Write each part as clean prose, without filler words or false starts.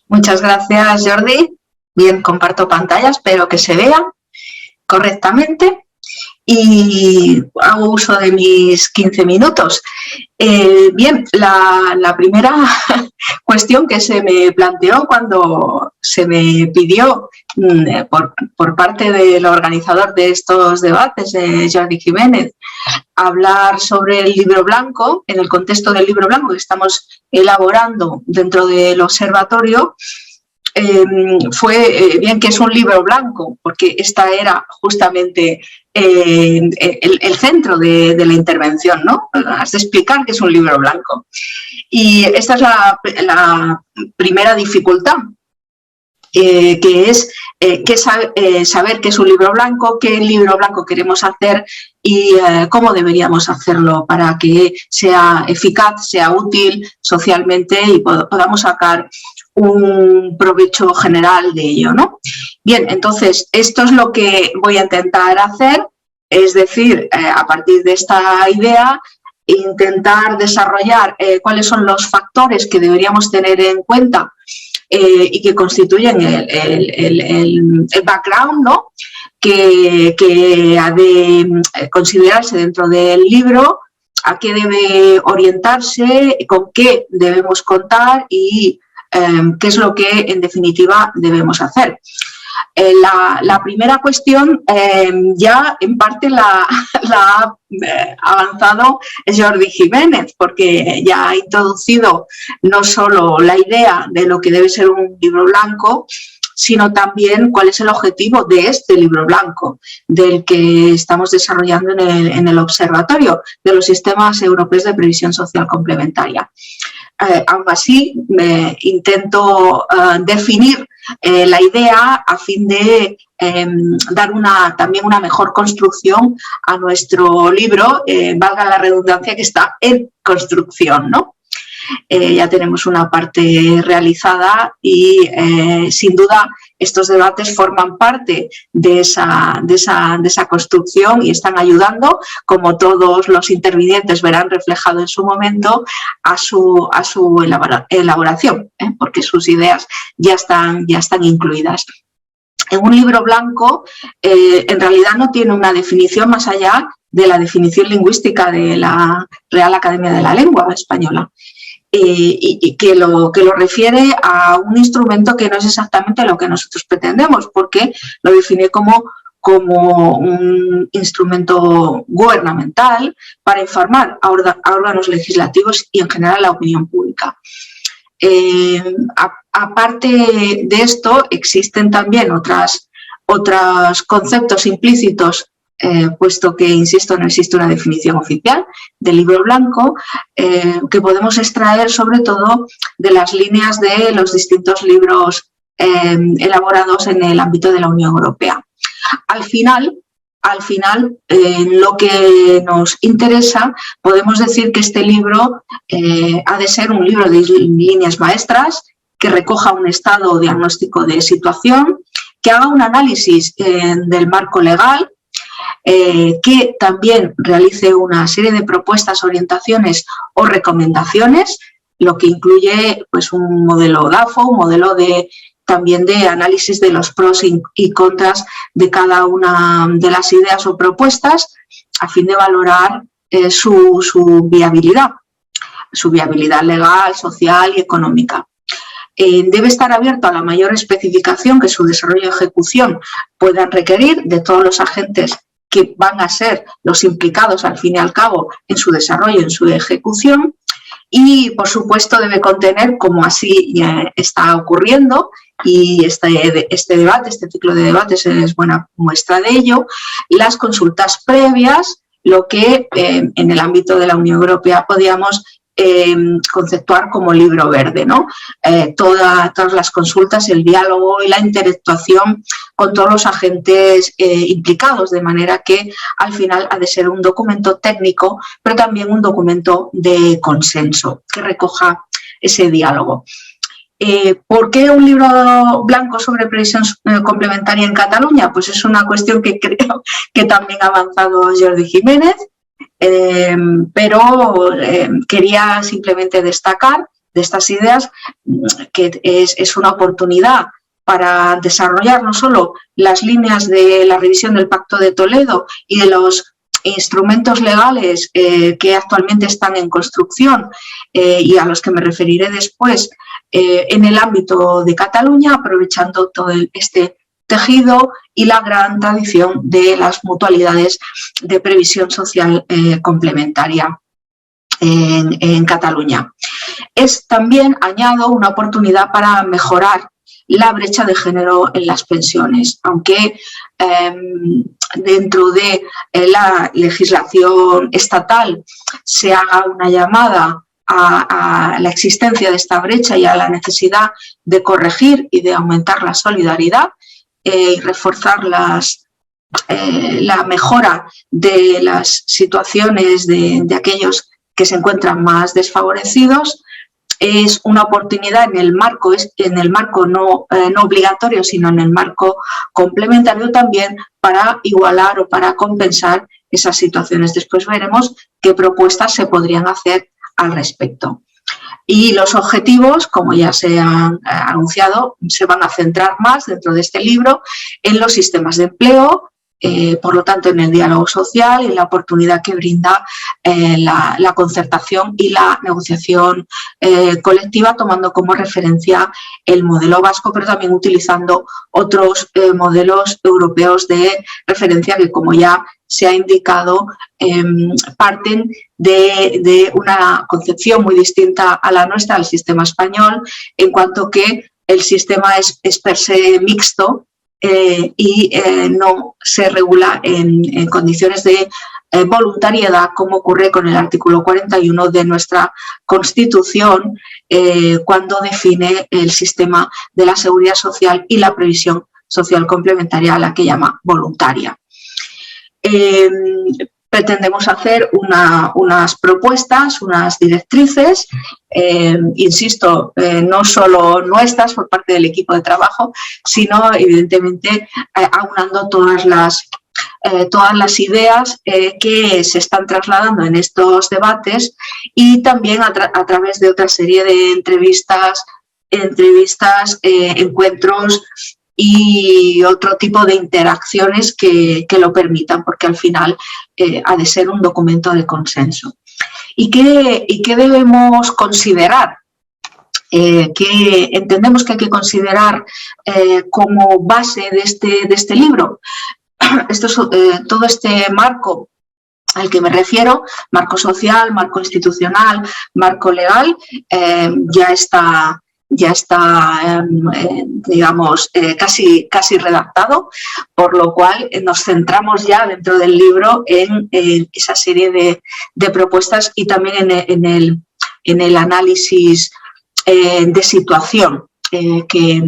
Muchas gracias, Jordi. Bien, comparto pantalla, espero que se vea correctamente y hago uso de mis 15 minutos. Bien, la primera cuestión que se me planteó cuando se me pidió por parte del organizador de estos debates, Jordi Jiménez, hablar sobre el libro blanco, en el contexto del libro blanco que estamos elaborando dentro del observatorio, fue bien que es un libro blanco, porque esta era justamente el centro de la intervención, ¿no? Has de explicar que es un libro blanco. Y esta es la primera dificultad, que es saber qué es un libro blanco, qué libro blanco queremos hacer y cómo deberíamos hacerlo para que sea eficaz, sea útil socialmente y podamos sacar un provecho general de ello, ¿no? Bien, entonces, esto es lo que voy a intentar hacer, es decir, a partir de esta idea, intentar desarrollar cuáles son los factores que deberíamos tener en cuenta y que constituyen el background, ¿no? que ha de considerarse dentro del libro, a qué debe orientarse, con qué debemos contar y qué es lo que en definitiva debemos hacer. La primera cuestión ya en parte la ha avanzado Jordi Jiménez, porque ya ha introducido no solo la idea de lo que debe ser un libro blanco, sino también cuál es el objetivo de este libro blanco, del que estamos desarrollando en el observatorio de los sistemas europeos de previsión social complementaria. Aún así, intento definir la idea a fin de dar también una mejor construcción a nuestro libro, valga la redundancia, que está en construcción, ¿no? Ya tenemos una parte realizada y sin duda estos debates forman parte de esa construcción y están ayudando, como todos los intervinientes verán reflejado en su momento, a su elaboración, porque sus ideas ya están incluidas. En un libro blanco en realidad no tiene una definición más allá de la definición lingüística de la Real Academia de la Lengua Española. Y que lo refiere a un instrumento que no es exactamente lo que nosotros pretendemos, porque lo define como un instrumento gubernamental para informar a órganos legislativos y en general a la opinión pública. Aparte de esto, existen también otros conceptos implícitos, puesto que, insisto, no existe una definición oficial del libro blanco, que podemos extraer sobre todo de las líneas de los distintos libros elaborados en el ámbito de la Unión Europea. Al final, lo que nos interesa, podemos decir que este libro ha de ser un libro de líneas maestras, que recoja un estado diagnóstico de situación, que haga un análisis del marco legal, que también realice una serie de propuestas, orientaciones o recomendaciones, lo que incluye pues, un modelo DAFO, un modelo también de análisis de los pros y contras de cada una de las ideas o propuestas, a fin de valorar su viabilidad legal, social y económica. Debe estar abierto a la mayor especificación que su desarrollo y ejecución puedan requerir de todos los agentes que van a ser los implicados al fin y al cabo en su desarrollo, en su ejecución, y por supuesto debe contener, como así ya está ocurriendo, y este debate, este ciclo de debates es buena muestra de ello, las consultas previas, lo que en el ámbito de la Unión Europea podíamos conceptuar como libro verde, ¿no? Todas las consultas, el diálogo y la interactuación con todos los agentes implicados, de manera que al final ha de ser un documento técnico, pero también un documento de consenso que recoja ese diálogo. ¿Por qué un libro blanco sobre previsión complementaria en Cataluña? Pues es una cuestión que creo que también ha avanzado Jordi Jiménez, pero quería simplemente destacar estas ideas, que es una oportunidad para desarrollar no solo las líneas de la revisión del Pacto de Toledo y de los instrumentos legales que actualmente están en construcción y a los que me referiré después en el ámbito de Cataluña, aprovechando todo este tejido y la gran tradición de las mutualidades de previsión social complementaria en Cataluña. Es también, añado, una oportunidad para mejorar la brecha de género en las pensiones, aunque dentro de la legislación estatal se haga una llamada a la existencia de esta brecha y a la necesidad de corregir y de aumentar la solidaridad y reforzar la mejora de las situaciones de aquellos que se encuentran más desfavorecidos. Es una oportunidad en el marco no obligatorio, sino en el marco complementario también, para igualar o para compensar esas situaciones. Después veremos qué propuestas se podrían hacer al respecto. Y los objetivos, como ya se han anunciado, se van a centrar más dentro de este libro en los sistemas de empleo, por lo tanto en el diálogo social y la oportunidad que brinda la concertación y la negociación colectiva, tomando como referencia el modelo vasco, pero también utilizando otros modelos europeos de referencia que, como ya se ha indicado, parten de una concepción muy distinta a la nuestra, al sistema español, en cuanto que el sistema es per se mixto, y no se regula en condiciones de voluntariedad, como ocurre con el artículo 41 de nuestra Constitución, cuando define el sistema de la seguridad social y la previsión social complementaria, a la que llama voluntaria. Pretendemos hacer unas propuestas, unas directrices, insisto, no solo nuestras por parte del equipo de trabajo, sino evidentemente aunando todas las ideas que se están trasladando en estos debates, y también a través de otra serie de entrevistas, encuentros y otro tipo de interacciones que lo permitan, porque al final ha de ser un documento de consenso. ¿Y qué debemos considerar? ¿Qué entendemos que hay que considerar como base de este libro? Todo este marco al que me refiero, marco social, marco institucional, marco legal, ya está digamos, casi redactado, por lo cual nos centramos ya dentro del libro en esa serie de propuestas y también en el análisis de situación del que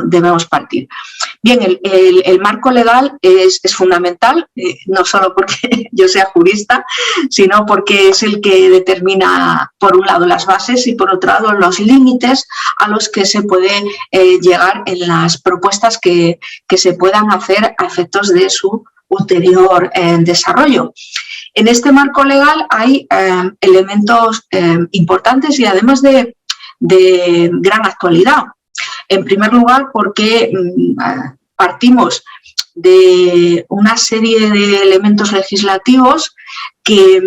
debemos partir. Bien, el marco legal es fundamental, no solo porque yo sea jurista, sino porque es el que determina, por un lado, las bases y, por otro lado, los límites a los que se puede llegar en las propuestas que se puedan hacer a efectos de su ulterior desarrollo. En este marco legal hay elementos importantes y además de gran actualidad. En primer lugar, porque partimos de una serie de elementos legislativos que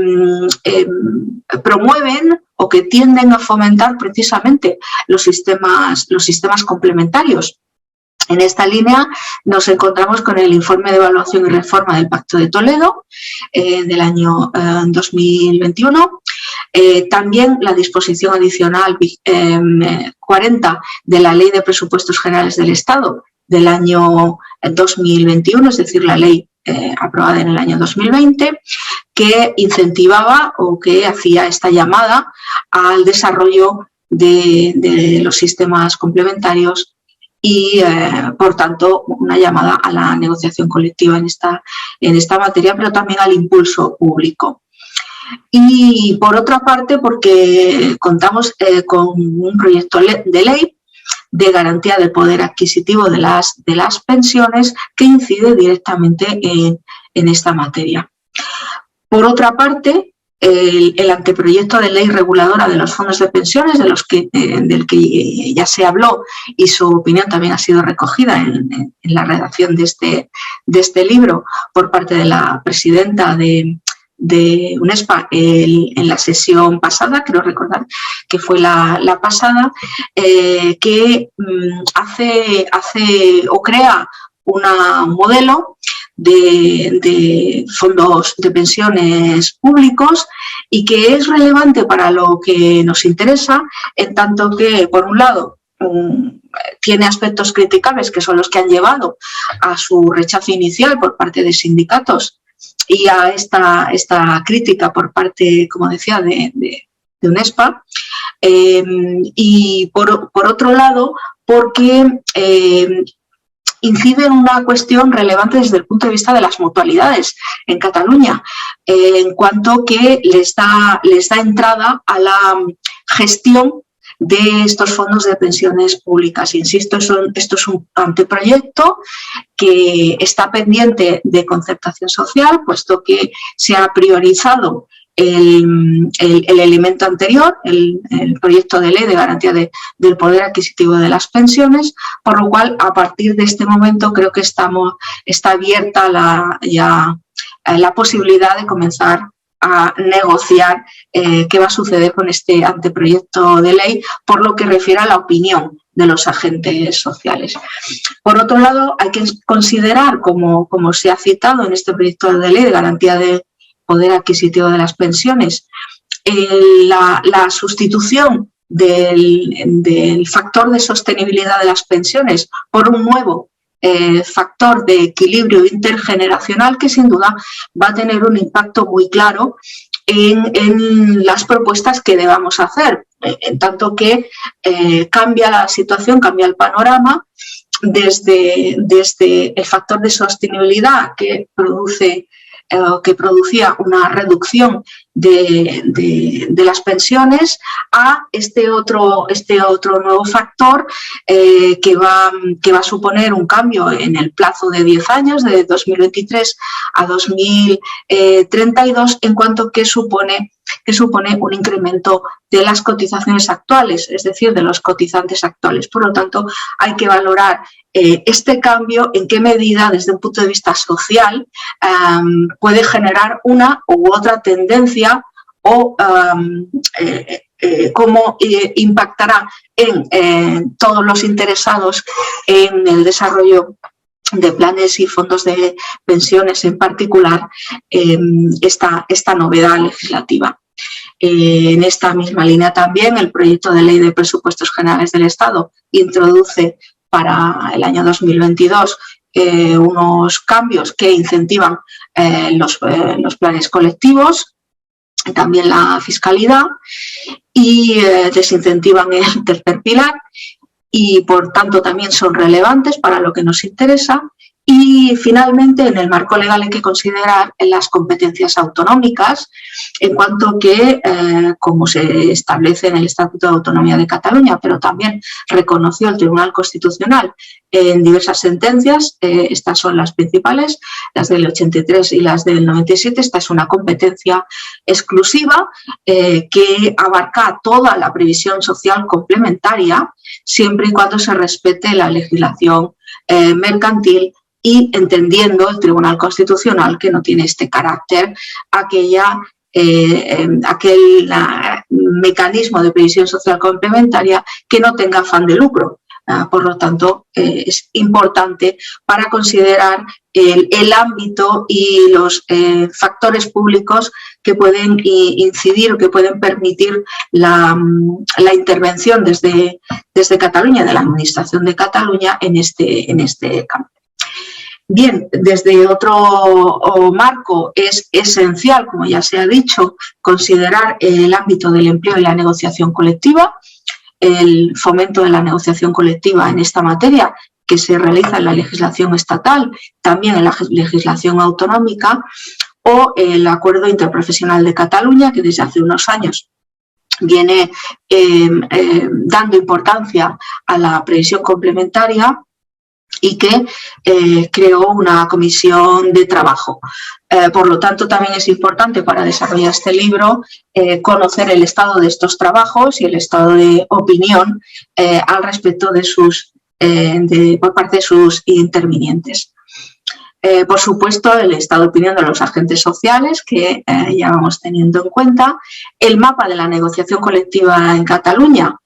promueven o que tienden a fomentar precisamente los sistemas complementarios. En esta línea nos encontramos con el informe de evaluación y reforma del Pacto de Toledo del año 2021, también la disposición adicional 40 de la Ley de Presupuestos Generales del Estado del año 2021, es decir, la ley aprobada en el año 2020, que incentivaba o que hacía esta llamada al desarrollo de los sistemas complementarios y, por tanto, una llamada a la negociación colectiva en esta materia, pero también al impulso público. Y, por otra parte, porque contamos con un proyecto de ley de garantía del poder adquisitivo de las pensiones que incide directamente en esta materia. Por otra parte, el anteproyecto de ley reguladora de los fondos de pensiones, del que ya se habló, y su opinión también ha sido recogida en la redacción de este libro por parte de la presidenta de UNESPA en la sesión pasada, creo recordar que fue la pasada, que hace o crea un modelo de fondos de pensiones públicos y que es relevante para lo que nos interesa, en tanto que, por un lado, tiene aspectos criticables que son los que han llevado a su rechazo inicial por parte de sindicatos y a esta crítica por parte, como decía, de UNESPA, y por otro lado, porque incide en una cuestión relevante desde el punto de vista de las mutualidades en Cataluña, en cuanto que les da entrada a la gestión de estos fondos de pensiones públicas. Insisto, esto es un anteproyecto que está pendiente de concertación social, puesto que se ha priorizado el elemento anterior, el proyecto de ley de garantía del poder adquisitivo de las pensiones, por lo cual, a partir de este momento, creo que está abierta la posibilidad de comenzar a negociar qué va a suceder con este anteproyecto de ley, por lo que refiere a la opinión de los agentes sociales. Por otro lado, hay que considerar, como se ha citado en este proyecto de ley de garantía de poder adquisitivo de las pensiones, la sustitución del factor de sostenibilidad de las pensiones por un nuevo factor de equilibrio intergeneracional que sin duda va a tener un impacto muy claro en las propuestas que debamos hacer, en tanto que cambia la situación, cambia el panorama desde el factor de sostenibilidad que producía una reducción de las pensiones a este otro nuevo factor que va a suponer un cambio en el plazo de 10 años, de 2023 a 2032, en cuanto que supone un incremento de las cotizaciones actuales, es decir, de los cotizantes actuales. Por lo tanto, hay que valorar este cambio, en qué medida, desde un punto de vista social, puede generar una u otra tendencia o cómo impactará en todos los interesados en el desarrollo de planes y fondos de pensiones en particular, esta novedad legislativa. En esta misma línea también el proyecto de ley de presupuestos generales del Estado introduce para el año 2022 unos cambios que incentivan los planes colectivos, también la fiscalidad, y desincentivan el tercer pilar, y por tanto también son relevantes para lo que nos interesa. Y finalmente, en el marco legal hay que considerar las competencias autonómicas, en cuanto que, como se establece en el Estatuto de Autonomía de Cataluña, pero también reconoció el Tribunal Constitucional en diversas sentencias, estas son las principales, las del 83 y las del 97, esta es una competencia exclusiva que abarca toda la previsión social complementaria, siempre y cuando se respete la legislación mercantil, y entendiendo el Tribunal Constitucional que no tiene este carácter aquel mecanismo de previsión social complementaria que no tenga afán de lucro. Por lo tanto, es importante para considerar el ámbito y los factores públicos que pueden incidir o que pueden permitir la intervención desde Cataluña, de la Administración de Cataluña, en este campo. Bien, desde otro marco es esencial, como ya se ha dicho, considerar el ámbito del empleo y la negociación colectiva, el fomento de la negociación colectiva en esta materia que se realiza en la legislación estatal, también en la legislación autonómica, o el Acuerdo Interprofesional de Cataluña, que desde hace unos años viene dando importancia a la previsión complementaria y que creó una comisión de trabajo. Por lo tanto, también es importante para desarrollar este libro conocer el estado de estos trabajos y el estado de opinión al respecto de por parte de sus intervinientes. Por supuesto, el estado de opinión de los agentes sociales, que ya vamos teniendo en cuenta, el mapa de la negociación colectiva en Cataluña,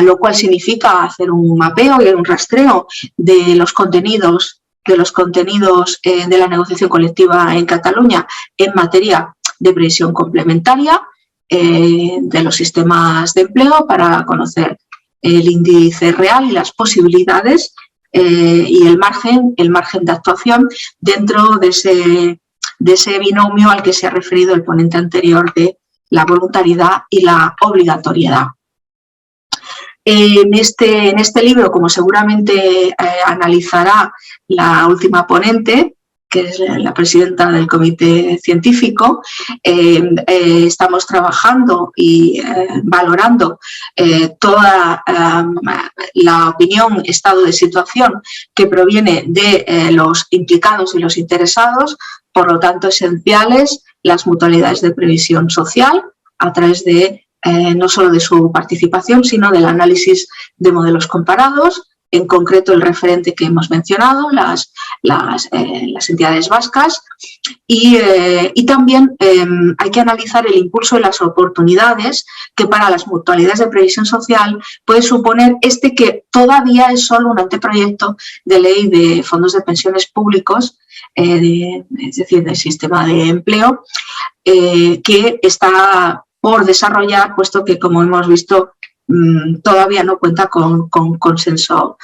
lo cual significa hacer un mapeo y un rastreo de los contenidos de la negociación colectiva en Cataluña en materia de previsión complementaria de los sistemas de empleo para conocer el índice real y las posibilidades y el margen de actuación dentro de ese binomio al que se ha referido el ponente anterior de la voluntariedad y la obligatoriedad. En este libro, como seguramente analizará la última ponente, que es la presidenta del comité científico, estamos trabajando y valorando toda la opinión, estado de situación que proviene de los implicados y los interesados, por lo tanto esenciales las mutualidades de previsión social a través de no solo de su participación, sino del análisis de modelos comparados, en concreto el referente que hemos mencionado, las entidades vascas, y también hay que analizar el impulso de las oportunidades que para las mutualidades de previsión social puede suponer que todavía es solo un anteproyecto de ley de fondos de pensiones públicos, es decir, del sistema de empleo, que está por desarrollar, puesto que, como hemos visto, todavía no cuenta con consenso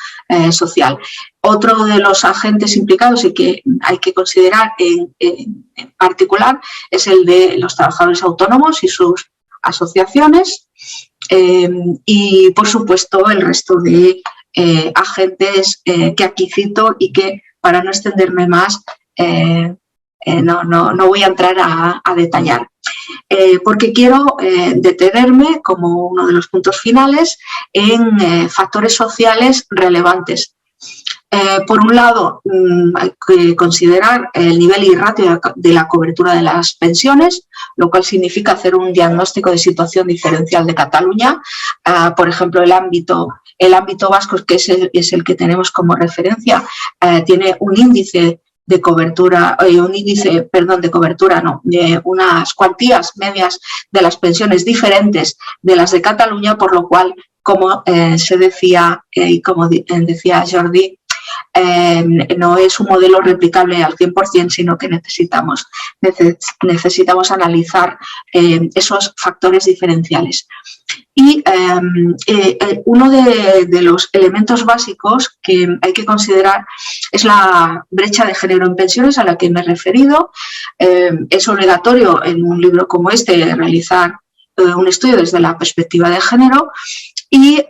social. Otro de los agentes implicados y que hay que considerar en particular es el de los trabajadores autónomos y sus asociaciones y, por supuesto, el resto de agentes que aquí cito y que, para no extenderme más, no voy a entrar a detallar. Porque quiero detenerme, como uno de los puntos finales, en factores sociales relevantes. Por un lado, hay que considerar el nivel y ratio de la cobertura de las pensiones, lo cual significa hacer un diagnóstico de situación diferencial de Cataluña. Por ejemplo, el ámbito vasco, que es el que tenemos como referencia, tiene un índice de cobertura, unas cuantías medias de las pensiones diferentes de las de Cataluña, por lo cual, como se decía y como decía Jordi, no es un modelo replicable al 100%, sino que necesitamos analizar esos factores diferenciales. Y uno de los elementos básicos que hay que considerar es la brecha de género en pensiones, a la que me he referido. Es obligatorio en un libro como este realizar un estudio desde la perspectiva de género y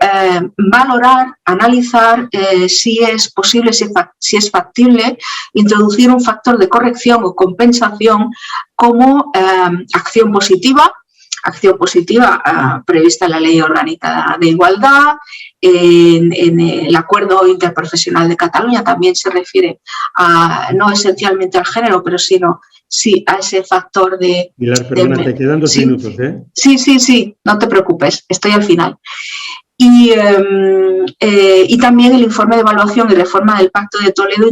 valorar, analizar si es posible, si es factible introducir un factor de corrección o compensación como acción positiva prevista en la Ley Orgánica de Igualdad. En el Acuerdo Interprofesional de Cataluña también se refiere no esencialmente al género, pero sí a ese factor de... Pilar, perdona, te quedan 2 minutos, ¿eh? Sí, no te preocupes, estoy al final. Y también el informe de evaluación y reforma del Pacto de Toledo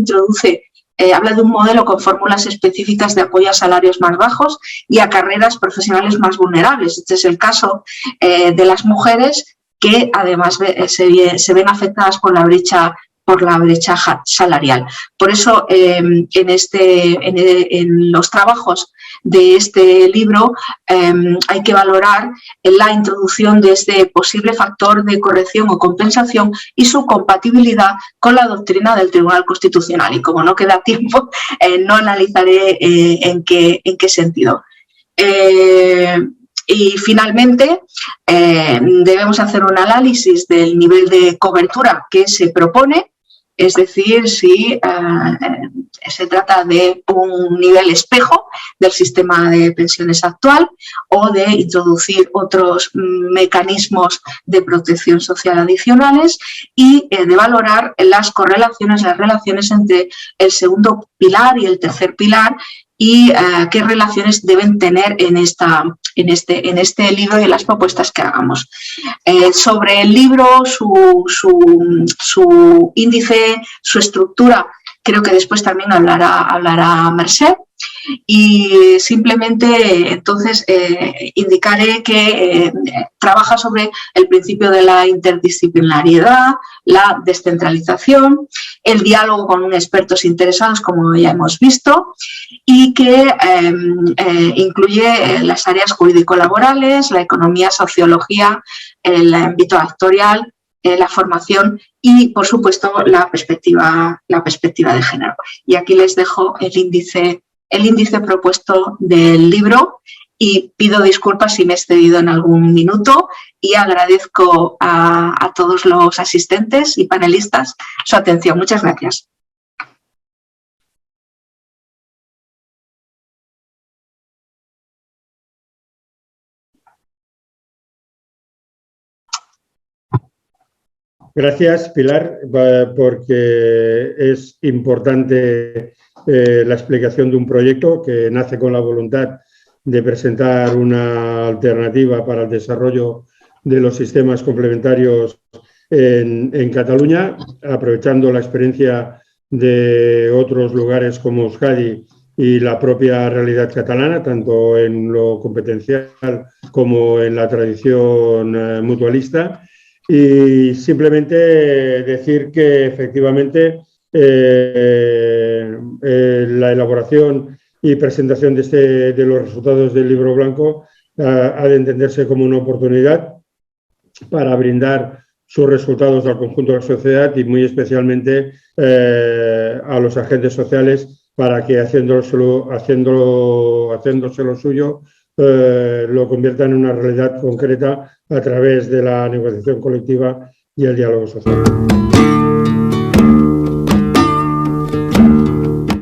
habla de un modelo con fórmulas específicas de apoyo a salarios más bajos y a carreras profesionales más vulnerables. Este es el caso de las mujeres que además se ven afectadas por la brecha salarial. Por eso, en los trabajos de este libro hay que valorar la introducción de este posible factor de corrección o compensación y su compatibilidad con la doctrina del Tribunal Constitucional. Y como no queda tiempo, no analizaré en qué sentido. Y finalmente, debemos hacer un análisis del nivel de cobertura que se propone, es decir, si se trata de un nivel espejo del sistema de pensiones actual o de introducir otros mecanismos de protección social adicionales y de valorar las correlaciones, las relaciones entre el segundo pilar y el tercer pilar y qué relaciones deben tener en este libro y en las propuestas que hagamos. Sobre el libro, su índice, su estructura, creo que después también hablará Mercè. Y simplemente entonces indicaré que trabaja sobre el principio de la interdisciplinariedad, la descentralización, el diálogo con expertos interesados, como ya hemos visto, y que incluye las áreas jurídico-laborales, la economía, sociología, el ámbito actorial, la formación y, por supuesto, la perspectiva de género. Y aquí les dejo el índice propuesto del libro y pido disculpas si me he excedido en algún minuto y agradezco a todos los asistentes y panelistas su atención. Muchas gracias. Gracias, Pilar, porque es importante la explicación de un proyecto que nace con la voluntad de presentar una alternativa para el desarrollo de los sistemas complementarios en Cataluña, aprovechando la experiencia de otros lugares como Euskadi y la propia realidad catalana, tanto en lo competencial como en la tradición mutualista. Y simplemente decir que efectivamente la elaboración y presentación de los resultados del libro blanco ha de entenderse como una oportunidad para brindar sus resultados al conjunto de la sociedad y muy especialmente a los agentes sociales para que haciéndoselo suyo lo conviertan en una realidad concreta a través de la negociación colectiva y el diálogo social.